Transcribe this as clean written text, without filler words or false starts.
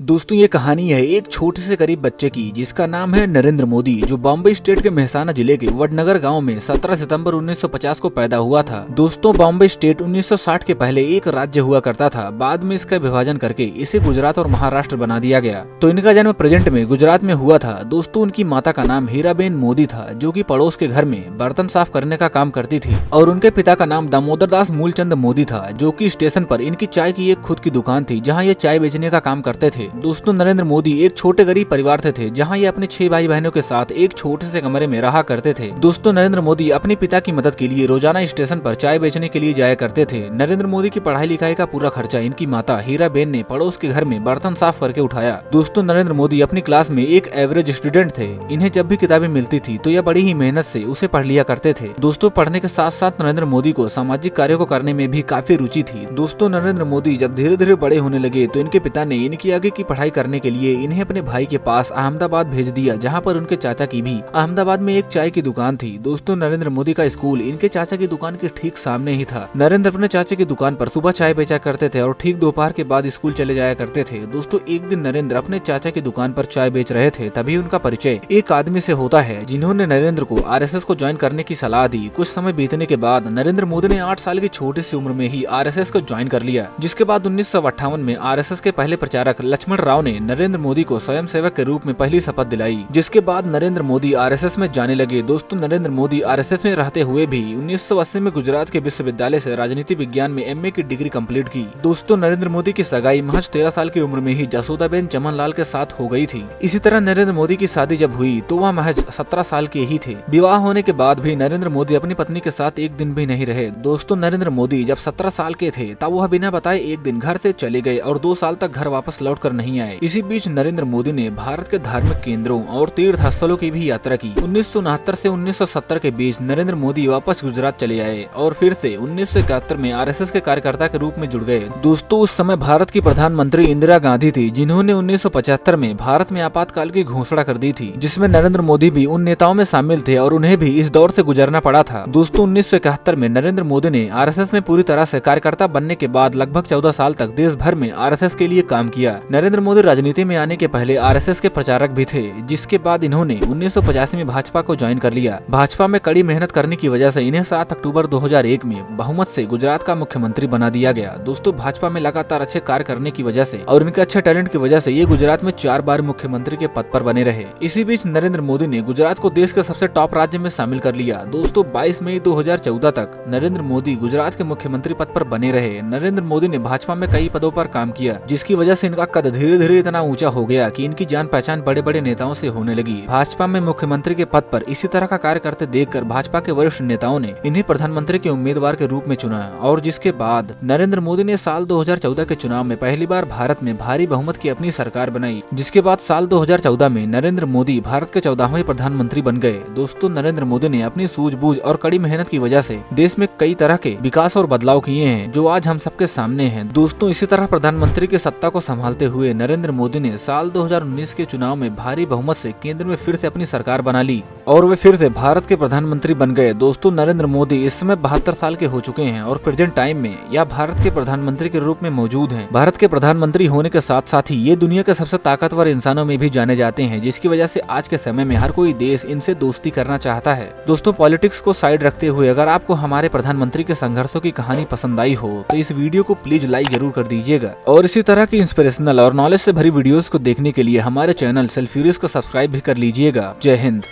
दोस्तों ये कहानी है एक छोटे से गरीब बच्चे की जिसका नाम है नरेंद्र मोदी, जो बॉम्बे स्टेट के मेहसाना जिले के वडनगर गांव में 17 सितंबर 1950 को पैदा हुआ था। दोस्तों बॉम्बे स्टेट 1960 के पहले एक राज्य हुआ करता था। बाद में इसका विभाजन करके इसे गुजरात और महाराष्ट्र बना दिया गया। तो इनका जन्म प्रेजेंट में गुजरात में हुआ था। दोस्तों उनकी माता का नाम हीराबेन मोदी था, जो की पड़ोस के घर में बर्तन साफ करने का काम करती थी, और उनके पिता का नाम दामोदर दास मूलचंद मोदी था, जो की स्टेशन पर इनकी चाय की एक खुद की दुकान थी, जहाँ ये चाय बेचने का काम करते थे। दोस्तों नरेंद्र मोदी एक छोटे गरीब परिवार से थे, जहां ये अपने 6 भाई बहनों के साथ एक छोटे से कमरे में रहा करते थे। दोस्तों नरेंद्र मोदी अपने पिता की मदद के लिए रोजाना स्टेशन पर चाय बेचने के लिए जाया करते थे। नरेंद्र मोदी की पढ़ाई लिखाई का पूरा खर्चा इनकी माता हीराबेन ने पड़ोस के घर में बर्तन साफ करके उठाया। दोस्तों नरेंद्र मोदी अपनी क्लास में एक एवरेज स्टूडेंट थे। इन्हें जब भी किताबें मिलती थी तो यह बड़ी ही मेहनत से उसे पढ़ लिया करते थे। दोस्तों पढ़ने के साथ साथ नरेंद्र मोदी को सामाजिक कार्यों को करने में भी काफी रुचि थी। दोस्तों नरेंद्र मोदी जब धीरे धीरे बड़े होने लगे तो इनके पिता ने इनकी आगे की पढ़ाई करने के लिए इन्हें अपने भाई के पास अहमदाबाद भेज दिया, जहां पर उनके चाचा की भी अहमदाबाद में एक चाय की दुकान थी। दोस्तों नरेंद्र मोदी का स्कूल इनके चाचा की दुकान के ठीक सामने ही था। नरेंद्र अपने चाचा की दुकान पर सुबह चाय बेचा करते थे और ठीक दोपहर के बाद स्कूल चले जाया करते थे। दोस्तों एक दिन नरेंद्र अपने चाचा की दुकान पर चाय बेच रहे थे, तभी उनका परिचय एक आदमी से होता है, जिन्होंने नरेंद्र को आरएसएस को ज्वाइन करने की सलाह दी। कुछ समय बीतने के बाद नरेंद्र मोदी ने 8 साल की छोटी सी उम्र में ही आरएसएस को ज्वाइन कर लिया, जिसके बाद 1958 में आरएसएस के पहले प्रचारक लक्ष्मण राव ने नरेंद्र मोदी को स्वयं सेवक के रूप में पहली शपथ दिलाई, जिसके बाद नरेंद्र मोदी आरएसएस में जाने लगे। दोस्तों नरेंद्र मोदी आरएसएस में रहते हुए भी 1980 में गुजरात के विश्वविद्यालय से राजनीति विज्ञान में एमए की डिग्री कंप्लीट की। दोस्तों नरेंद्र मोदी की सगाई महज 13 साल की उम्र में ही जसोदाबेन चमन लाल के साथ हो गई थी। इसी तरह नरेंद्र मोदी की शादी जब हुई तो वह महज 17 साल के ही थे। विवाह होने के बाद भी नरेंद्र मोदी अपनी पत्नी के साथ एक दिन भी नहीं रहे। दोस्तों नरेंद्र मोदी जब 17 साल के थे तब वह बिना बताए एक दिन घर से चले गए और 2 साल तक घर वापस लौट कर नहीं आए। इसी बीच नरेंद्र मोदी ने भारत के धार्मिक केंद्रों और तीर्थ स्थलों की भी यात्रा की। 1969 से 1970 के बीच नरेंद्र मोदी वापस गुजरात चले आए और फिर से 1971 में आरएसएस के कार्यकर्ता के रूप में जुड़ गए। दोस्तों उस समय भारत की प्रधानमंत्री इंदिरा गांधी थी, जिन्होंने 1975 में भारत में आपातकाल की घोषणा कर दी थी, जिसमें नरेंद्र मोदी भी उन नेताओं में शामिल थे और उन्हें भी इस दौर से गुजरना पड़ा था। दोस्तों 1971 में नरेंद्र मोदी ने आरएसएस में पूरी तरह से कार्यकर्ता बनने के बाद लगभग 14 साल तक देश भर में आरएसएस के लिए काम किया। नरेंद्र मोदी राजनीति में आने के पहले आरएसएस के प्रचारक भी थे, जिसके बाद इन्होंने 1985 में भाजपा को ज्वाइन कर लिया। भाजपा में कड़ी मेहनत करने की वजह से इन्हें 7 अक्टूबर 2001 में बहुमत से गुजरात का मुख्यमंत्री बना दिया गया। दोस्तों भाजपा में लगातार अच्छे कार्य करने की वजह से और इनके अच्छे टैलेंट की वजह से ये गुजरात में 4 बार मुख्यमंत्री के पद पर बने रहे। इसी बीच नरेंद्र मोदी ने गुजरात को देश के सबसे टॉप राज्य में शामिल कर लिया। दोस्तों 22 मई 2014 तक नरेंद्र मोदी गुजरात के मुख्यमंत्री पद पर बने रहे। नरेंद्र मोदी ने भाजपा में कई पदों पर काम किया, जिसकी वजह से इनका कद धीरे धीरे इतना ऊंचा हो गया कि इनकी जान पहचान बड़े बड़े नेताओं से होने लगी। भाजपा में मुख्यमंत्री के पद पर इसी तरह का कार्य करते देखकर भाजपा के वरिष्ठ नेताओं ने इन्हें प्रधानमंत्री के उम्मीदवार के रूप में चुना, और जिसके बाद नरेंद्र मोदी ने साल 2014 के चुनाव में पहली बार भारत में भारी बहुमत की अपनी सरकार बनाई, जिसके बाद साल 2014 में नरेंद्र मोदी भारत के 14वें प्रधानमंत्री बन गए। दोस्तों नरेंद्र मोदी ने अपनी सूझबूझ और कड़ी मेहनत की वजह से देश में कई तरह के विकास और बदलाव किए हैं, जो आज हम सबके सामने हैं। दोस्तों इसी तरह प्रधानमंत्री की सत्ता को संभालते हुए नरेंद्र मोदी ने साल 2019 के चुनाव में भारी बहुमत से केंद्र में फिर से अपनी सरकार बना ली और वे फिर से भारत के प्रधानमंत्री बन गए। दोस्तों नरेंद्र मोदी इस समय 72 साल के हो चुके हैं और प्रेजेंट टाइम में यह भारत के प्रधानमंत्री के रूप में मौजूद हैं। भारत के प्रधानमंत्री होने के साथ साथ ही ये दुनिया के सबसे ताकतवर इंसानों में भी जाने जाते हैं, जिसकी वजह से आज के समय में हर कोई देश इनसे दोस्ती करना चाहता है। दोस्तों पॉलिटिक्स को साइड रखते हुए अगर आपको हमारे प्रधानमंत्री के संघर्षों की कहानी पसंद आई हो तो इस वीडियो को प्लीज लाइक जरूर कर दीजिएगा, और इसी तरह की इंस्पिरेशनल और नॉलेज से भरी वीडियोस को देखने के लिए हमारे चैनल सेल्फ्यूरियस को सब्सक्राइब भी कर लीजिएगा। जय हिंद।